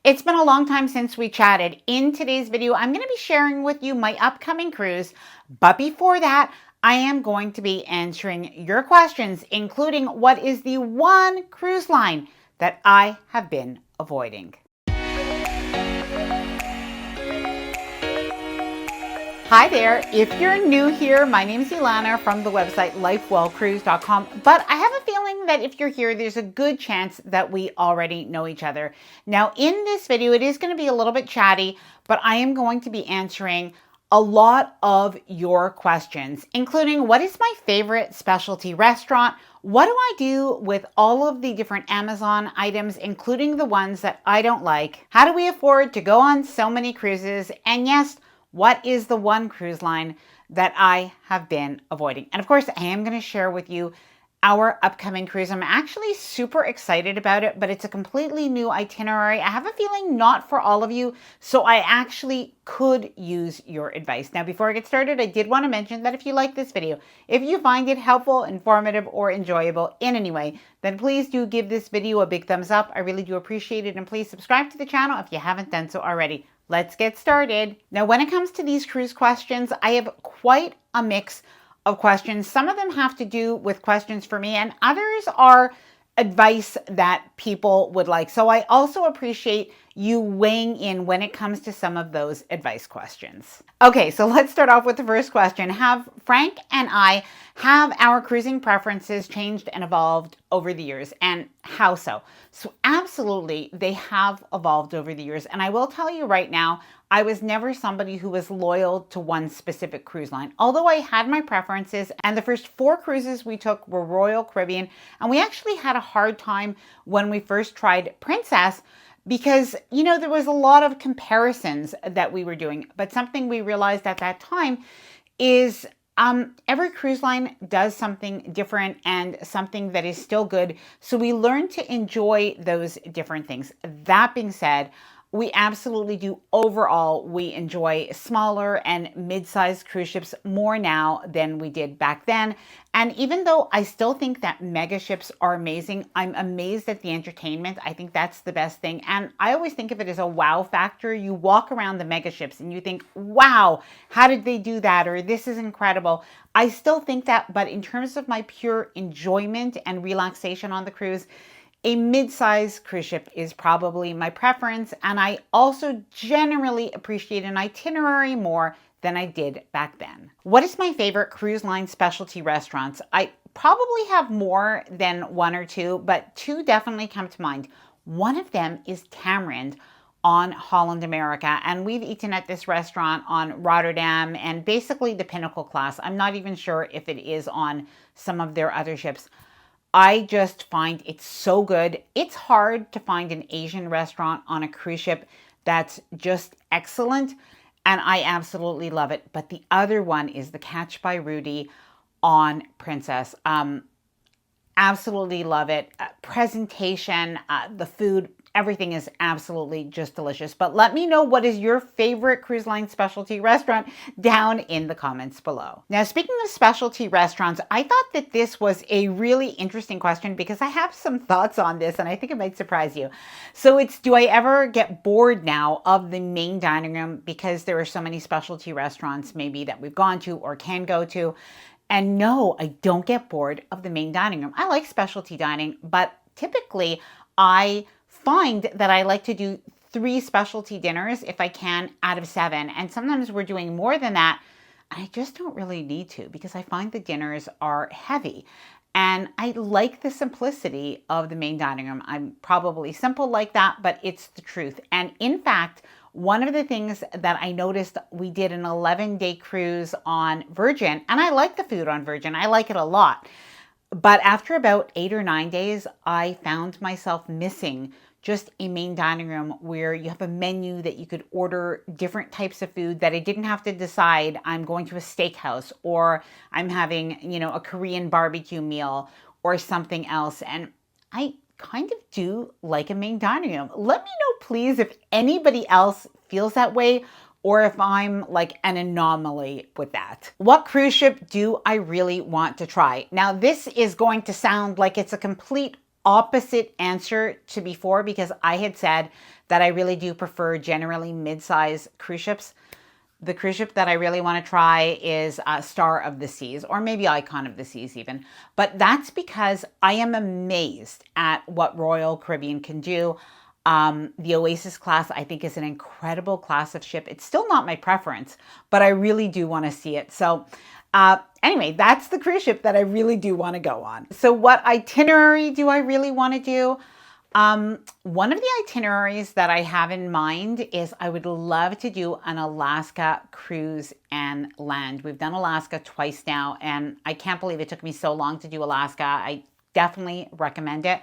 It's been a long time since we chatted. In today's video, I'm going to be sharing with you my upcoming cruise. But before that, I am going to be answering your questions, including what is the one cruise line that I have been avoiding. Hi there. If you're new here, my name is Ilana from the website lifewellcruise.com, but I have a feeling that if you're here, there's a good chance that we already know each other. Now, in this video, it is going to be a little bit chatty, but I am going to be answering a lot of your questions, including what is my favorite specialty restaurant? What do I do with all of the different Amazon items, including the ones that I don't like? How do we afford to go on so many cruises? And yes, what is the one cruise line that I have been avoiding? And of course, I am going to share with you our upcoming cruise. I'm actually super excited about it, but it's a completely new itinerary. I have a feeling not for all of you, so I actually could use your advice. Now, before I get started, I did want to mention that if you like this video, if you find it helpful, informative, or enjoyable in any way, then please do give this video a big thumbs up. I really do appreciate it, and please subscribe to the channel if you haven't done so already. Let's get started. Now, when it comes to these cruise questions, I have quite a mix of questions. Some of them have to do with questions for me, and others are advice that people would like. So I also appreciate you weighing in when it comes to some of those advice questions. Okay, so let's start off with the first question. Have Frank and I have our cruising preferences changed and evolved over the years, and how so? So absolutely, they have evolved over the years. And I will tell you right now, I was never somebody who was loyal to one specific cruise line. Although I had my preferences, and the first 4 cruises we took were Royal Caribbean, and we actually had a hard time when we first tried Princess because, you know, there was a lot of comparisons that we were doing. But something we realized at that time is every cruise line does something different and something that is still good. So we learn to enjoy those different things. That being said, we absolutely do. Overall, we enjoy smaller and mid-sized cruise ships more now than we did back then. And even though I still think that mega ships are amazing, I'm amazed at the entertainment. I think that's the best thing. And I always think of it as a wow factor. You walk around the mega ships and you think, wow, how did they do that? Or this is incredible. I still think that, but in terms of my pure enjoyment and relaxation on the cruise, a mid-size cruise ship is probably my preference, and I also generally appreciate an itinerary more than I did back then. What is my favorite cruise line specialty restaurants? I probably have more than 1 or 2, but 2 definitely come to mind. One of them is Tamarind on Holland America, and we've eaten at this restaurant on Rotterdam and basically the Pinnacle class. I'm not even sure if it is on some of their other ships. I just find it so good. It's hard to find an Asian restaurant on a cruise ship that's just excellent, and I absolutely love it. But the other one is the Catch by Rudy on Princess. Absolutely love it. Presentation, the food, everything is absolutely just delicious. But let me know, what is your favorite cruise line specialty restaurant down in the comments below. Now, speaking of specialty restaurants, I thought that this was a really interesting question because I have some thoughts on this and I think it might surprise you. So it's, do I ever get bored now of the main dining room because there are so many specialty restaurants maybe that we've gone to or can go to? And no, I don't get bored of the main dining room. I like specialty dining, but typically I find that I like to do 3 specialty dinners if I can out of 7. And sometimes we're doing more than that. And I just don't really need to because I find the dinners are heavy. And I like the simplicity of the main dining room. I'm probably simple like that, but it's the truth. And in fact, one of the things that I noticed, we did an 11-day cruise on Virgin, and I like the food on Virgin. I like it a lot. But after about 8 or 9 days, I found myself missing just a main dining room where you have a menu that you could order different types of food, that I didn't have to decide I'm going to a steakhouse or I'm having, you know, a Korean barbecue meal or something else. And I kind of do like a main dining room. Let me know, please, if anybody else feels that way or if I'm like an anomaly with that. What cruise ship do I really want to try? Now, this is going to sound like it's a complete opposite answer to before, because I had said that I really do prefer generally mid-size cruise ships. The cruise ship that I really want to try is Star of the Seas, or maybe Icon of the Seas even. But that's because I am amazed at what Royal Caribbean can do. The Oasis class, I think, is an incredible class of ship. It's still not my preference, but I really do want to see it. So anyway, that's the cruise ship that I really do want to go on. So what itinerary do I really want to do? One of the itineraries that I have in mind is I would love to do an Alaska cruise and land. We've done Alaska twice now, and I can't believe it took me so long to do Alaska. I definitely recommend it.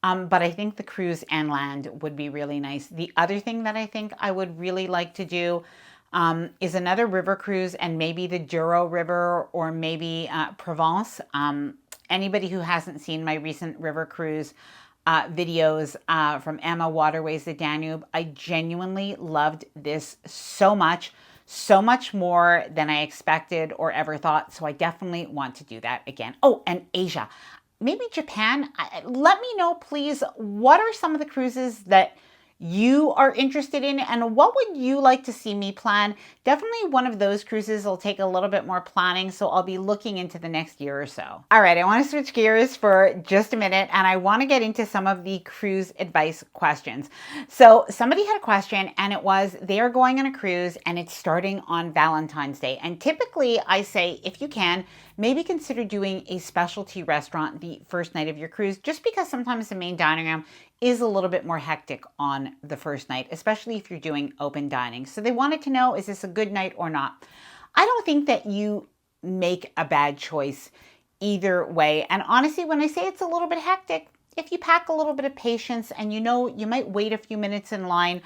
But I think the cruise and land would be really nice. The other thing that I think I would really like to do is another river cruise, and maybe the Douro River, or maybe Provence. Anybody who hasn't seen my recent river cruise videos from Emma Waterways the Danube, I genuinely loved this so much more than I expected or ever thought. So I definitely want to do that again. Oh, and Asia, maybe Japan. Let me know, please, what are some of the cruises that you are interested in, and what would you like to see me plan? Definitely one of those cruises will take a little bit more planning, so I'll be looking into the next year or so. All right, I want to switch gears for just a minute, and I want to get into some of the cruise advice questions. So somebody had a question, and it was, they are going on a cruise and it's starting on Valentine's Day. And typically I say, if you can, maybe consider doing a specialty restaurant the first night of your cruise, just because sometimes the main dining room is a little bit more hectic on the first night, especially if you're doing open dining. So they wanted to know, is this a good night or not? I don't think that you make a bad choice either way. And honestly, when I say it's a little bit hectic, if you pack a little bit of patience and you know you might wait a few minutes in line,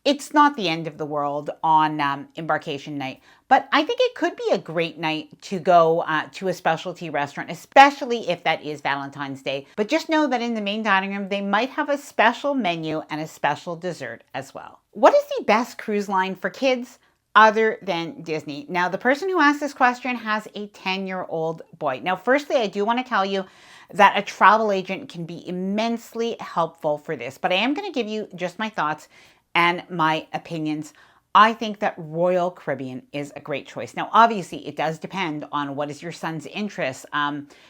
it's not the end of the world on embarkation night. But I think it could be a great night to go to a specialty restaurant, especially if that is Valentine's Day. But just know that in the main dining room, they might have a special menu and a special dessert as well. What is the best cruise line for kids other than Disney? Now, the person who asked this question has a 10-year-old boy. Now, firstly, I do want to tell you that a travel agent can be immensely helpful for this, but I am going to give you just my thoughts and my opinions. I think that Royal Caribbean is a great choice. Now, obviously, it does depend on what is your son's interest,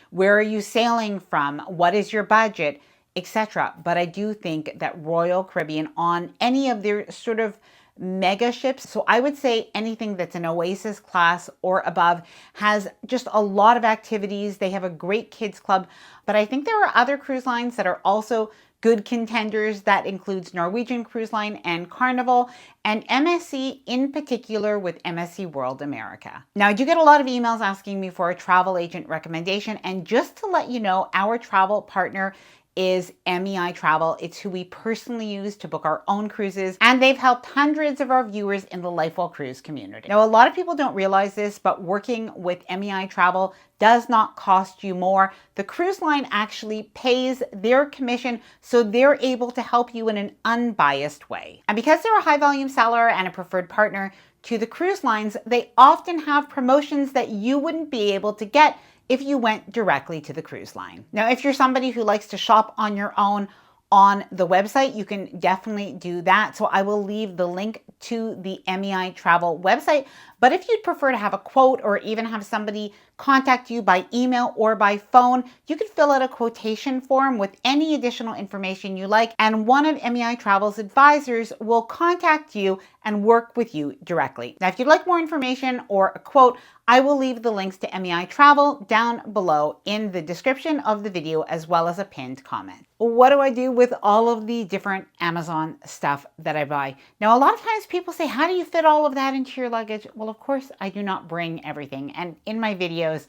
where are you sailing from, what is your budget, etc. But I do think that Royal Caribbean, on any of their sort of mega ships, so I would say anything that's an Oasis class or above, has just a lot of activities. They have a great kids club, but I think there are other cruise lines that are also good contenders. That includes Norwegian Cruise Line and Carnival, and MSC in particular with MSC World America. Now, I do get a lot of emails asking me for a travel agent recommendation, and just to let you know, our travel partner is MEI Travel. It's who we personally use to book our own cruises, and they've helped hundreds of our viewers in the LifeWell Cruise community. Now, a lot of people don't realize this, but working with MEI Travel does not cost you more. The cruise line actually pays their commission, so they're able to help you in an unbiased way. And because they're a high volume seller and a preferred partner to the cruise lines, they often have promotions that you wouldn't be able to get if you went directly to the cruise line. Now, if you're somebody who likes to shop on your own on the website, you can definitely do that. So I will leave the link to the MEI Travel website. But if you'd prefer to have a quote, or even have somebody contact you by email or by phone, you could fill out a quotation form with any additional information you like, and one of MEI Travel's advisors will contact you and work with you directly. Now, if you'd like more information or a quote, I will leave the links to MEI Travel down below in the description of the video, as well as a pinned comment. What do I do with all of the different Amazon stuff that I buy? Now, a lot of times people say, how do you fit all of that into your luggage? Well, of course, I do not bring everything. And in my videos,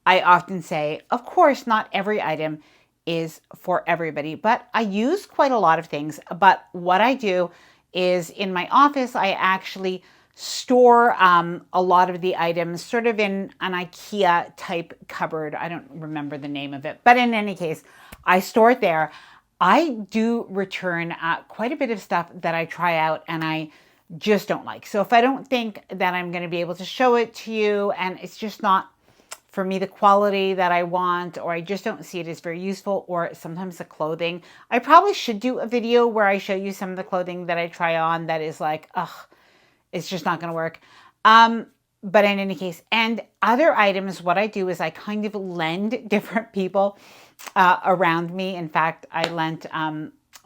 I often say, of course, not every item is for everybody, but I use quite a lot of things. But what I do is, in my office, I actually store a lot of the items sort of in an IKEA type cupboard. I don't remember the name of it, but in any case, I store it there. I do return quite a bit of stuff that I try out and I just don't like. So if I don't think that I'm going to be able to show it to you and it's just not for me the quality that I want, or I just don't see it as very useful, or sometimes the clothing. I probably should do a video where I show you some of the clothing that I try on that is like, ugh, it's just not going to work. But in any case, and other items, what I do is I kind of lend different people around me. In fact, I lent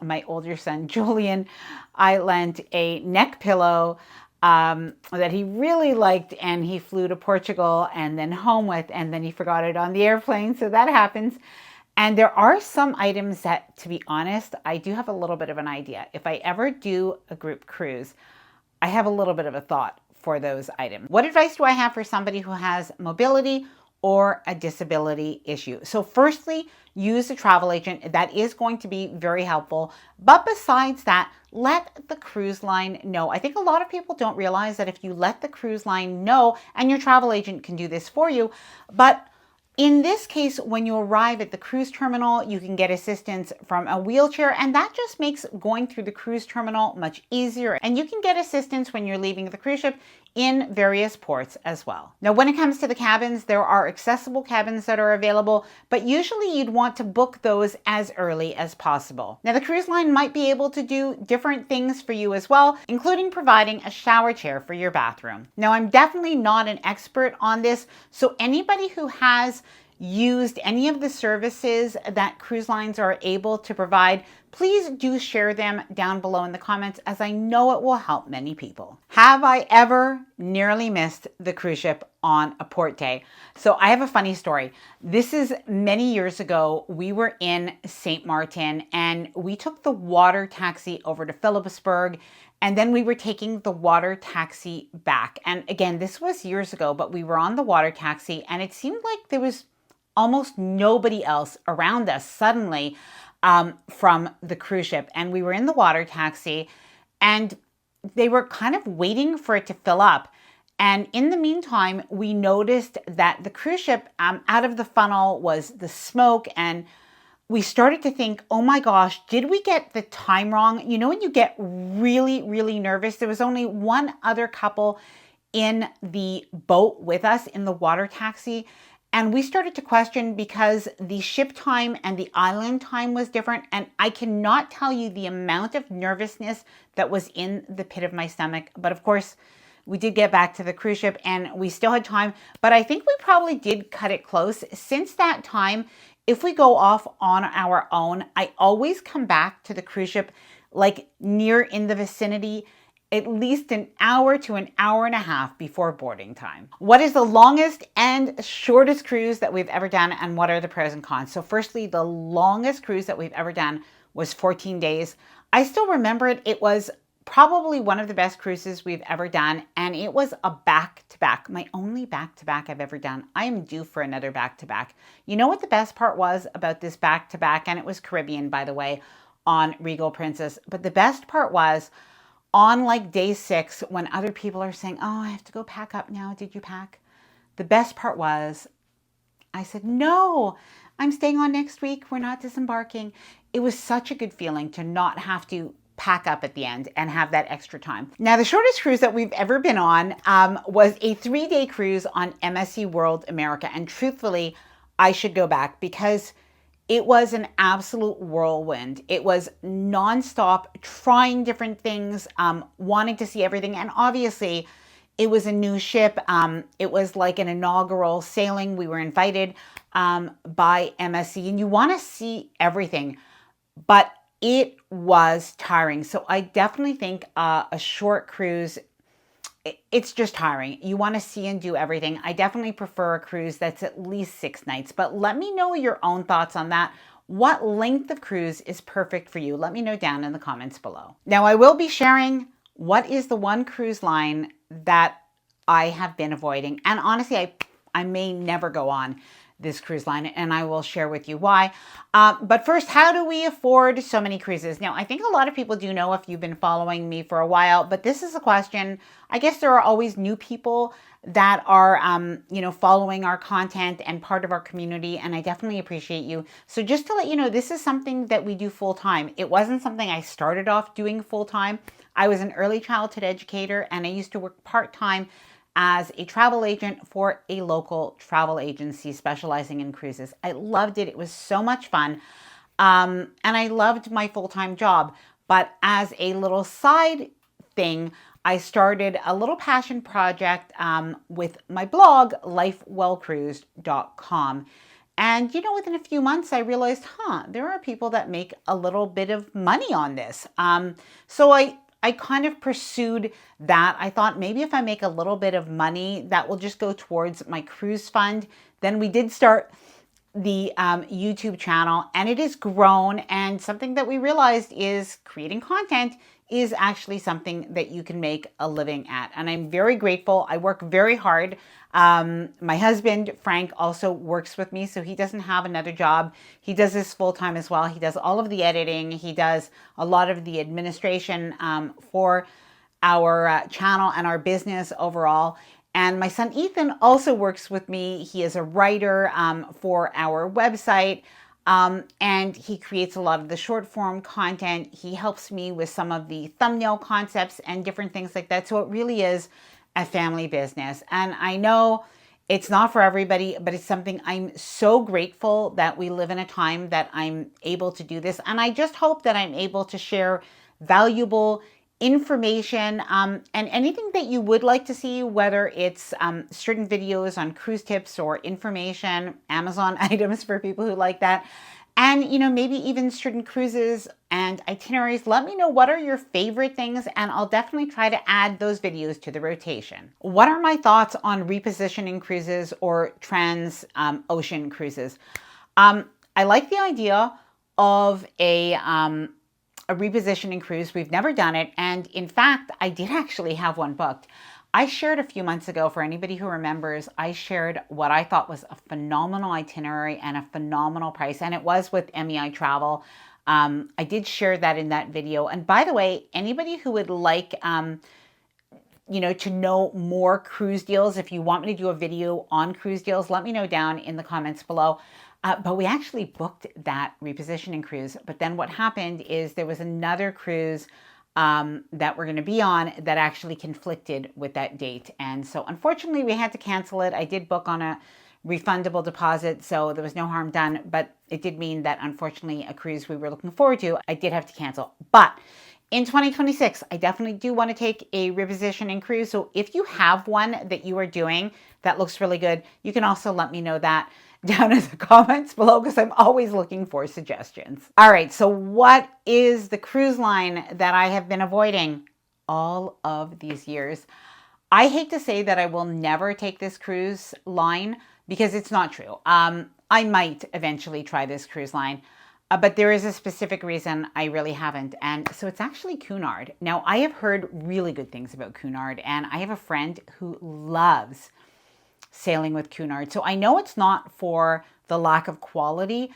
my older son, Julian, I lent a neck pillow that he really liked, and he flew to Portugal and then home with, and then he forgot it on the airplane. So that happens. And there are some items that, to be honest, I do have a little bit of an idea. If I ever do a group cruise, I have a little bit of a thought for those items. What advice do I have for somebody who has mobility or a disability issue? So firstly, use a travel agent. That is going to be very helpful. But besides that, let the cruise line know. I think a lot of people don't realize that if you let the cruise line know, and your travel agent can do this for you, but in this case, when you arrive at the cruise terminal, you can get assistance from a wheelchair, and that just makes going through the cruise terminal much easier. And you can get assistance when you're leaving the cruise ship in various ports as well. Now, when it comes to the cabins, there are accessible cabins that are available, but usually you'd want to book those as early as possible. Now, the cruise line might be able to do different things for you as well, including providing a shower chair for your bathroom. Now, I'm definitely not an expert on this, so anybody who has used any of the services that cruise lines are able to provide, please do share them down below in the comments, as I know it will help many people. Have I ever nearly missed the cruise ship on a port day? So I have a funny story. This is many years ago. We were in St. Martin and we took the water taxi over to Philipsburg, and then we were taking the water taxi back. And again, this was years ago, but we were on the water taxi and it seemed like there was almost nobody else around us suddenly from the cruise ship. And we were in the water taxi and they were kind of waiting for it to fill up. And in the meantime, we noticed that the cruise ship, out of the funnel was the smoke, and we started to think, oh my gosh, did we get the time wrong? You know, when you get really, really nervous. There was only one other couple in the boat with us in the water taxi. And we started to question because the ship time and the island time was different. And I cannot tell you the amount of nervousness that was in the pit of my stomach. But of course, we did get back to the cruise ship and we still had time. But I think we probably did cut it close. Since that time, if we go off on our own, I always come back to the cruise ship like near in the vicinity, at least an hour to an hour and a half before boarding time. What is the longest and shortest cruise that we've ever done, and what are the pros and cons? So firstly, the longest cruise that we've ever done was 14 days. I still remember it. It was probably one of the best cruises we've ever done, and it was a back-to-back, my only back-to-back I've ever done. I am due for another back-to-back. You know what the best part was about this back-to-back, and it was Caribbean, by the way, on Regal Princess, but the best part was on like day 6, when other people are saying, oh, I have to go pack up now. Did you pack? The best part was I said, no, I'm staying on next week. We're not disembarking. It was such a good feeling to not have to pack up at the end and have that extra time. Now, the shortest cruise that we've ever been on was a 3-day cruise on MSC World America. And truthfully, I should go back because it was an absolute whirlwind. It was nonstop, trying different things, wanting to see everything. And obviously, it was a new ship. It was like an inaugural sailing. We were invited by MSC, and you want to see everything. But it was tiring. So I definitely think a short cruise, it's just tiring. You want to see and do everything. I definitely prefer a cruise that's at least 6 nights, but let me know your own thoughts on that. What length of cruise is perfect for you? Let me know down in the comments below. Now, I will be sharing what is the one cruise line that I have been avoiding. And honestly, I may never go on this cruise line, and I will share with you why. But first, how do we afford so many cruises? Now, I think a lot of people do know if you've been following me for a while, but this is a question. I guess there are always new people that are, following our content and part of our community, and I definitely appreciate you. So just to let you know, this is something that we do full time. It wasn't something I started off doing full time. I was an early childhood educator, and I used to work part time as a travel agent for a local travel agency specializing in cruises. I loved it. It was so much fun. And I loved my full-time job. But as a little side thing, I started a little passion project with my blog, lifewellcruised.com. And, within a few months, I realized, there are people that make a little bit of money on this. So I kind of pursued that. I thought maybe if I make a little bit of money, that will just go towards my cruise fund. Then we did start the YouTube channel, and it has grown, and something that we realized is creating content is actually something that you can make a living at. And I'm very grateful. I work very hard. My husband, Frank, also works with me, so he doesn't have another job. He does this full-time as well. He does all of the editing. He does a lot of the administration for our channel and our business overall. And my son Ethan also works with me. He is a writer for our website, and he creates a lot of the short form content. He helps me with some of the thumbnail concepts and different things like that. So it really is a family business. And I know it's not for everybody, but it's something I'm so grateful that we live in a time that I'm able to do this. And I just hope that I'm able to share valuable information and anything that you would like to see, whether it's certain videos on cruise tips or information, Amazon items for people who like that, and maybe even certain cruises and itineraries. Let me know what are your favorite things, and I'll definitely try to add those videos to the rotation. What are my thoughts on repositioning cruises or trans ocean cruises? I like the idea of a repositioning cruise. We've never done it. And in fact, I did actually have one booked. I shared a few months ago, for anybody who remembers, I shared what I thought was a phenomenal itinerary and a phenomenal price. And it was with MEI Travel. I did share that in that video. And by the way, anybody who would like, to know more cruise deals, if you want me to do a video on cruise deals, let me know down in the comments below. But we actually booked that repositioning cruise. But then what happened is there was another cruise that we're going to be on that actually conflicted with that date. And so unfortunately, we had to cancel it. I did book on a refundable deposit, so there was no harm done. But it did mean that unfortunately, a cruise we were looking forward to, I did have to cancel. But in 2026, I definitely do want to take a repositioning cruise. So if you have one that you are doing that looks really good, you can also let me know that down in the comments below, because I'm always looking for suggestions. All right, so what is the cruise line that I have been avoiding all of these years? I hate to say that I will never take this cruise line, because it's not true. I might eventually try this cruise line, but there is a specific reason I really haven't. And so it's actually Cunard. Now, I have heard really good things about Cunard, and I have a friend who loves sailing with Cunard. So I know it's not for the lack of quality.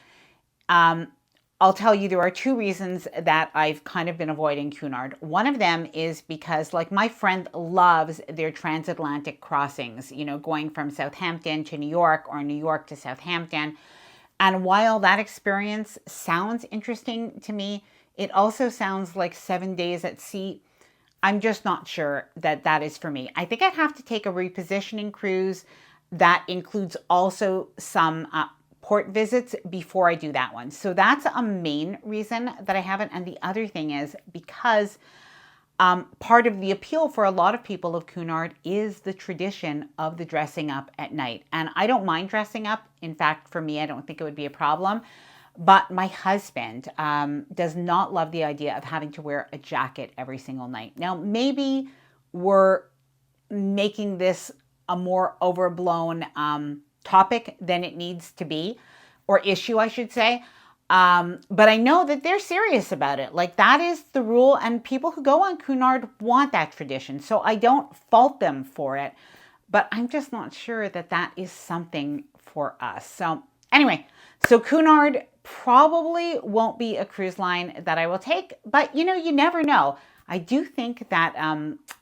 I'll tell you, there are two reasons that I've kind of been avoiding Cunard. One of them is because, like, my friend loves their transatlantic crossings, going from Southampton to New York or New York to Southampton. And while that experience sounds interesting to me, it also sounds like 7 days at sea. I'm just not sure that that is for me. I think I'd have to take a repositioning cruise that includes also some port visits before I do that one. So that's a main reason that I haven't. And the other thing is because part of the appeal for a lot of people of Cunard is the tradition of the dressing up at night. And I don't mind dressing up. In fact, for me, I don't think it would be a problem. But my husband does not love the idea of having to wear a jacket every single night. Now, maybe we're making this a more overblown topic than it needs to be, or issue, I should say. But I know that they're serious about it. Like, that is the rule, and people who go on Cunard want that tradition. So I don't fault them for it, but I'm just not sure that that is something for us. So anyway, so Cunard probably won't be a cruise line that I will take, but you never know. I do think that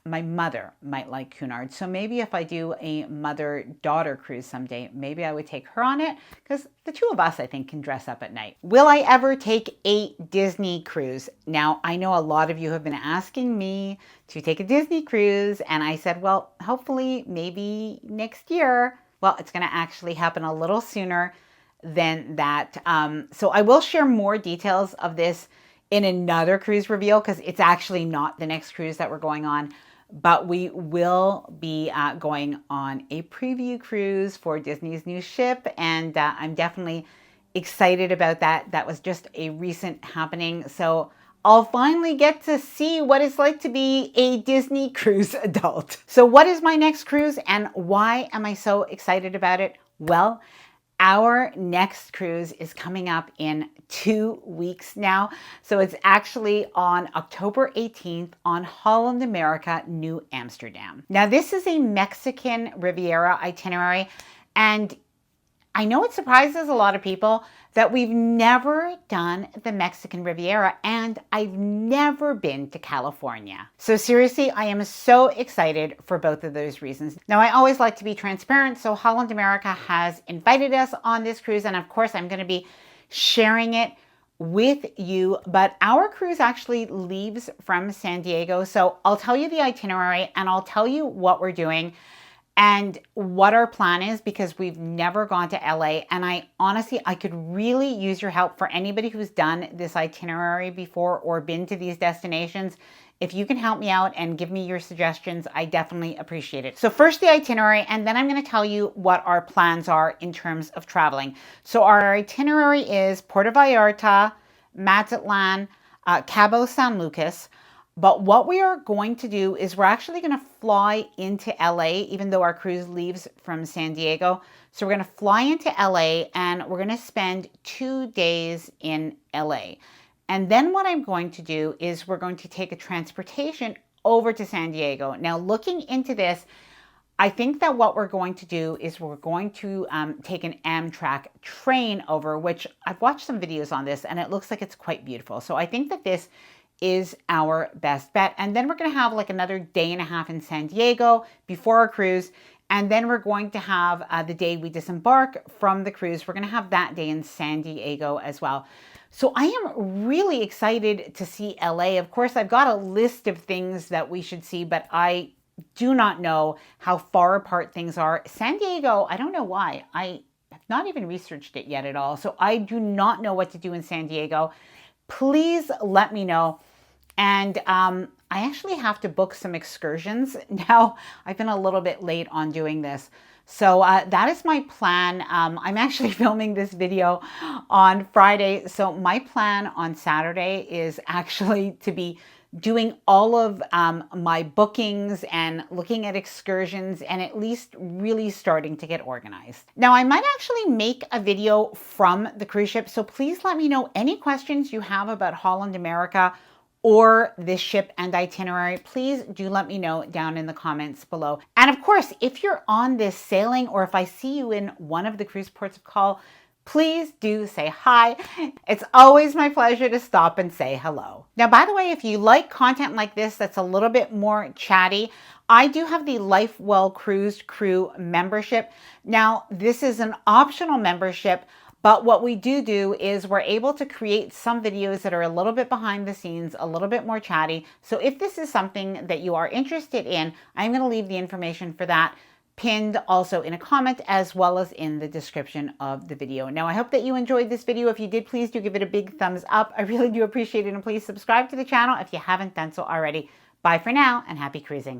my mother might like Cunard. So maybe if I do a mother-daughter cruise someday, maybe I would take her on it because the two of us, I think, can dress up at night. Will I ever take a Disney cruise? Now, I know a lot of you have been asking me to take a Disney cruise, and I said, well, hopefully maybe next year. Well, it's going to actually happen a little sooner than that. So I will share more details of this in another cruise reveal because it's actually not the next cruise that we're going on. But we will be going on a preview cruise for Disney's new ship, and I'm definitely excited about that. That was just a recent happening, so I'll finally get to see what it's like to be a Disney cruise adult. So what is my next cruise, and why am I so excited about it? Well, our next cruise is coming up in 2 weeks now. So it's actually on October 18th on Holland America, New Amsterdam. Now this is a Mexican Riviera itinerary, and I know it surprises a lot of people that we've never done the Mexican Riviera, and I've never been to California. So seriously, I am so excited for both of those reasons. Now, I always like to be transparent, so Holland America has invited us on this cruise, and of course, I'm going to be sharing it with you, but our cruise actually leaves from San Diego. So I'll tell you the itinerary, and I'll tell you what we're doing and what our plan is, because we've never gone to LA, and I could really use your help for anybody who's done this itinerary before or been to these destinations. If you can help me out and give me your suggestions, I definitely appreciate it. So first the itinerary, and then I'm going to tell you what our plans are in terms of traveling. So our itinerary is Puerto Vallarta, Mazatlan, Cabo San Lucas. But what we are going to do is we're actually going to fly into LA, even though our cruise leaves from San Diego. So we're going to fly into LA, and we're going to spend 2 days in LA. And then what I'm going to do is we're going to take a transportation over to San Diego. Now, looking into this, I think that what we're going to do is we're going to take an Amtrak train over, which I've watched some videos on this, and it looks like it's quite beautiful. So I think that this is our best bet. And then we're going to have like another day and a half in San Diego before our cruise. And then we're going to have the day we disembark from the cruise. We're going to have that day in San Diego as well. So I am really excited to see LA. Of course, I've got a list of things that we should see, but I do not know how far apart things are. San Diego, I don't know why. I have not even researched it yet at all. So I do not know what to do in San Diego. Please let me know. And I actually have to book some excursions. Now, I've been a little bit late on doing this. So that is my plan. I'm actually filming this video on Friday. So my plan on Saturday is actually to be doing all of my bookings and looking at excursions and at least really starting to get organized. Now, I might actually make a video from the cruise ship. So please let me know any questions you have about Holland America or this ship and itinerary. Please do let me know down in the comments below. And of course, if you're on this sailing, or if I see you in one of the cruise ports of call, please do say hi. It's always my pleasure to stop and say hello. Now, by the way, if you like content like this that's a little bit more chatty, I do have the Life Well Cruised Crew membership. Now, this is an optional membership, but what we do is we're able to create some videos that are a little bit behind the scenes, a little bit more chatty. So if this is something that you are interested in, I'm going to leave the information for that pinned also in a comment, as well as in the description of the video. Now, I hope that you enjoyed this video. If you did, please do give it a big thumbs up. I really do appreciate it. And please subscribe to the channel if you haven't done so already. Bye for now, and happy cruising.